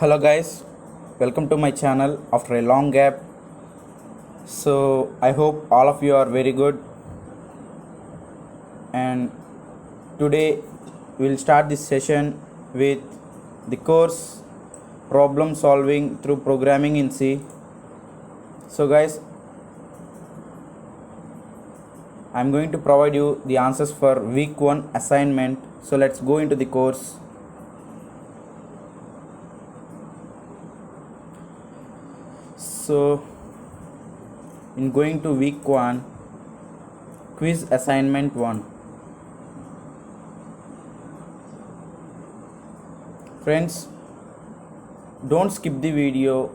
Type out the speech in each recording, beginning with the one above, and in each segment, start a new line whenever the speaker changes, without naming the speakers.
Hello guys, welcome to my channel after a long gap. So I hope all of you are very good, and today we will start this session with the course problem solving through programming in C. So guys, I'm going to provide you the answers for week 1 assignment. So let's go into the course. So in going to week 1, quiz assignment 1. Friends, don't skip the video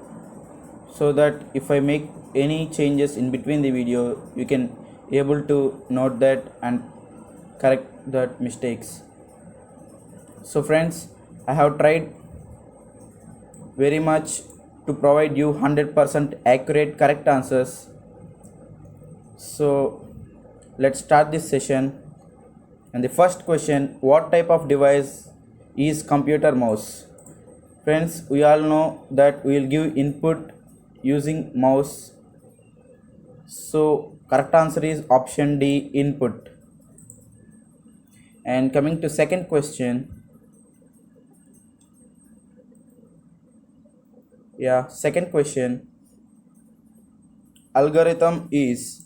so that if I make any changes in between the video, you can able to note that and correct that mistakes. So friends, I have tried very much to provide you 100% accurate correct answers. So let's start this session. And the first question, what type of device is computer mouse? Friends, we all know that we will give input using mouse. So correct answer is option D, input. And coming to second question, second question, algorithm is.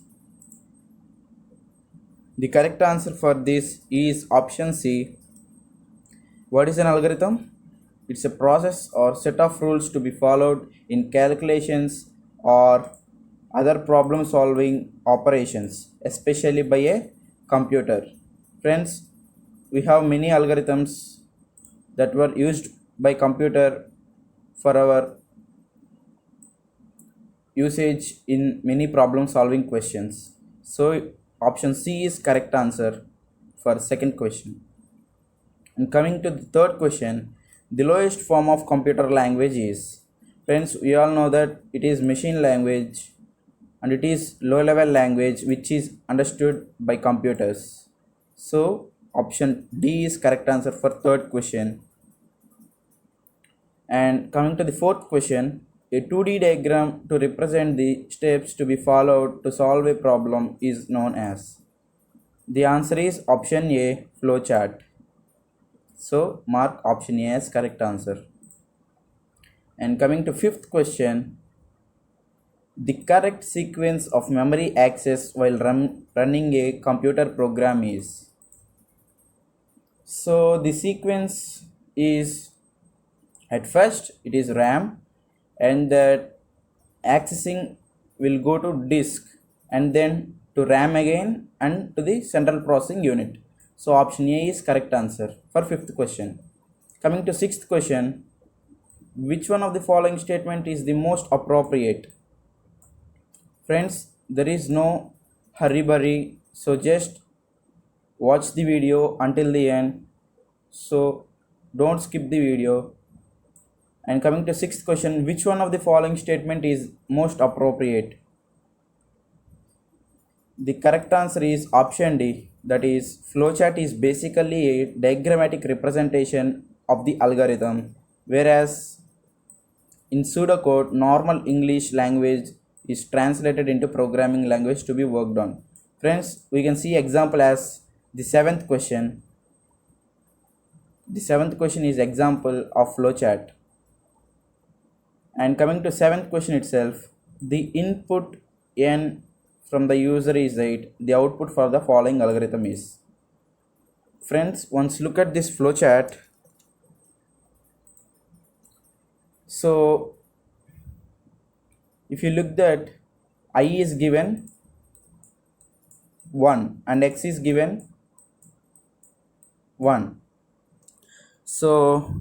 The correct answer for this is option C. What is an algorithm? It's a process or set of rules to be followed in calculations or other problem solving operations, especially by a computer. Friends, we have many algorithms that were used by computer for our usage in many problem solving questions. So option C is correct answer for second question. And coming to the third question, the lowest form of computer language is. Friends, we all know that it is machine language and it is low level language which is understood by computers. So option D is correct answer for third question. And coming to the fourth question, a 2D diagram to represent the steps to be followed to solve a problem is known as. The answer is option A, flowchart. So mark option A as correct answer. And coming to fifth question, the correct sequence of memory access while running a computer program is. So the sequence is, at first it is RAM, and that accessing will go to disk and then to RAM again and to the central processing unit. So option A is correct answer for fifth question. Coming to sixth question, which one of the following statement is the most appropriate? Friends, there is no hurry, so just watch the video until the end. So don't skip the video. And coming to sixth question, which one of the following statement is most appropriate? The correct answer is option D, that is flowchart is basically a diagrammatic representation of the algorithm, whereas in pseudocode, normal English language is translated into programming language to be worked on. Friends, we can see example as the seventh question. The seventh question is example of flowchart. And coming to seventh question itself, the input n from the user is 8. The output for the following algorithm is. Friends, once look at this flowchart. So if you look that I is given 1 and x is given 1. So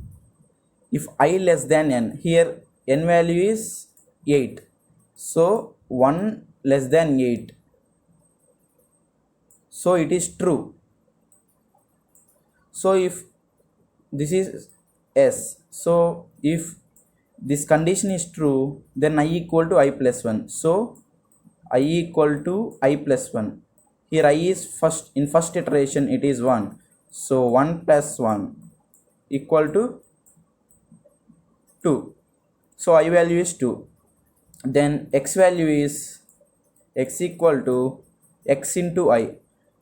if I less than n, here n value is 8. So 1 less than 8. So it is true. So if this is S, so if this condition is true, then I equal to I plus 1. So I equal to I plus 1. Here I is first, in first iteration it is 1. So 1 plus 1 equal to 2. So I value is 2. Then x value is x equal to x into I.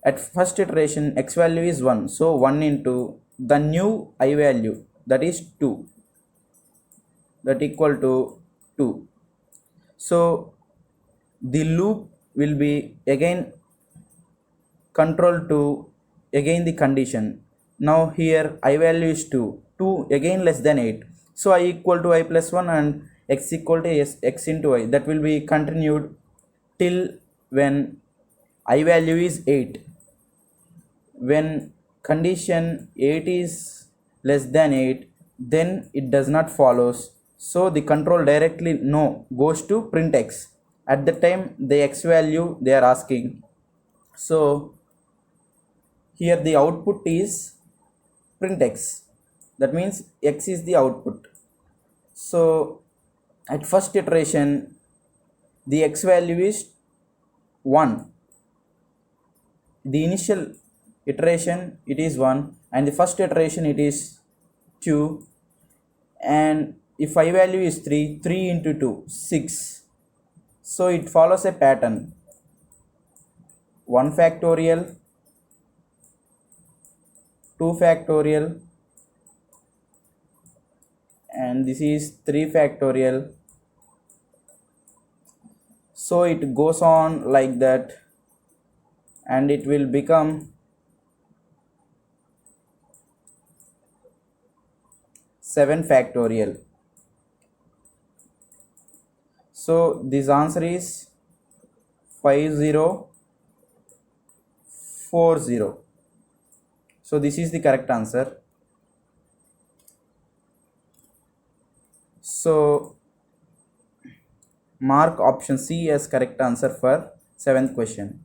At first iteration x value is 1. So 1 into the new I value, that is 2, that equal to 2. So the loop will be again control to again the condition. Now here I value is 2, 2 again less than 8. So I equal to I plus 1 and x equal to x into I. That will be continued till when I value is 8. When condition 8 is less than 8, then it does not follows. So the control directly no goes to print x. At the time the x value they are asking. So here the output is print x. That means x is the output. So at first iteration the x value is 1. The initial iteration it is 1 and the first iteration it is 2, and if I value is 3, 3 into 2 6. So it follows a pattern: 1 factorial, 2 factorial, and this is 3 factorial. So it goes on like that and it will become 7 factorial. So this answer is 5040. So this is the correct answer. So mark option C as correct answer for 7th question.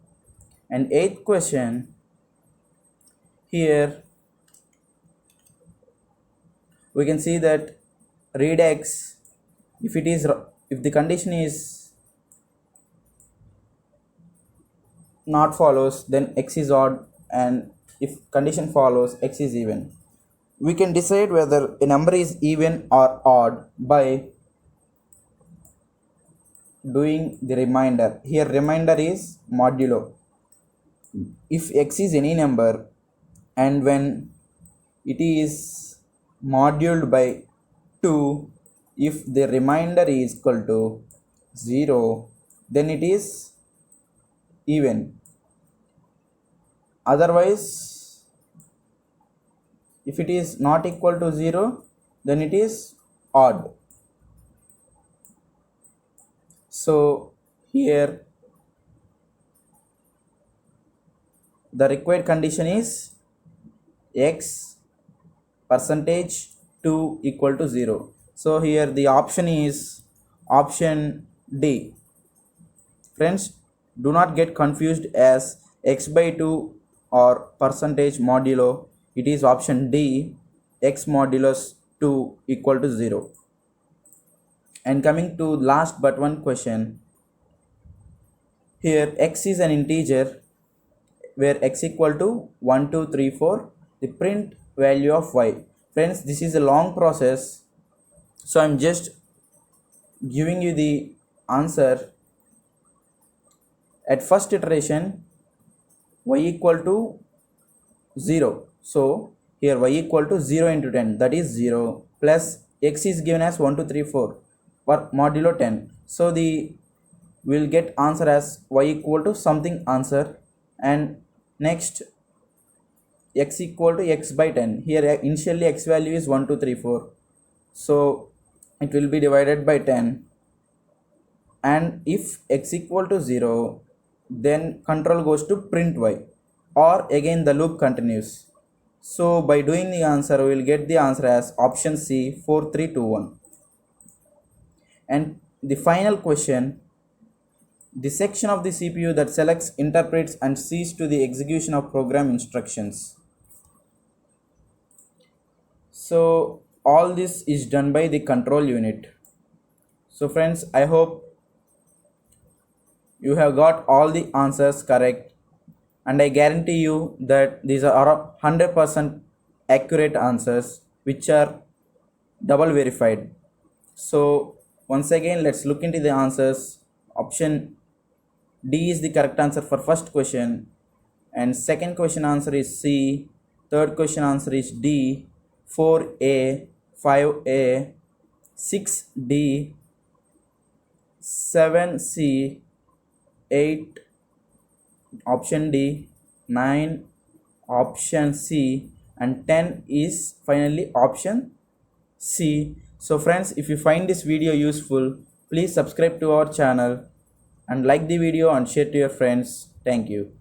And 8th question, here we can see that read x, if the condition is not follows, then x is odd, and if condition follows, x is even. We can decide whether a number is even or odd by doing the remainder. Here remainder is modulo. If x is any number and when it is moduled by 2, if the remainder is equal to 0, then it is even. Otherwise, if it is not equal to 0, then it is odd. So here the required condition is x percentage 2 equal to 0. So here the option is option D. Friends, do not get confused as x by 2 or percentage modulo. It is option D, x modulus 2 equal to 0. And coming to last but one question, here x is an integer where x equal to 1 2 3 4, the print value of y. Friends, this is a long process, so I'm just giving you the answer. At first iteration y equal to 0, so here y equal to 0 into 10, that is 0, plus x is given as 1 2 3 4 for modulo 10. So the will get answer as y equal to something answer, and next x equal to x by 10. Here initially x value is 1 2 3 4, so it will be divided by 10, and if x equal to 0, then control goes to print y, or again the loop continues. So by doing the answer, we will get the answer as option C 4321. And the final question, the section of the CPU that selects, interprets and sees to the execution of program instructions. So all this is done by the control unit. So friends, I hope you have got all the answers correct, and I guarantee you that these are 100% accurate answers which are double verified. So once again, let's look into the answers. Option D is the correct answer for first question, and second question answer is C, third question answer is D, 4A, 5A, 6D, 7C, 8 option D, 9 option C, and 10 is finally option C. So friends, if you find this video useful, please subscribe to our channel and like the video and share to your friends. Thank you.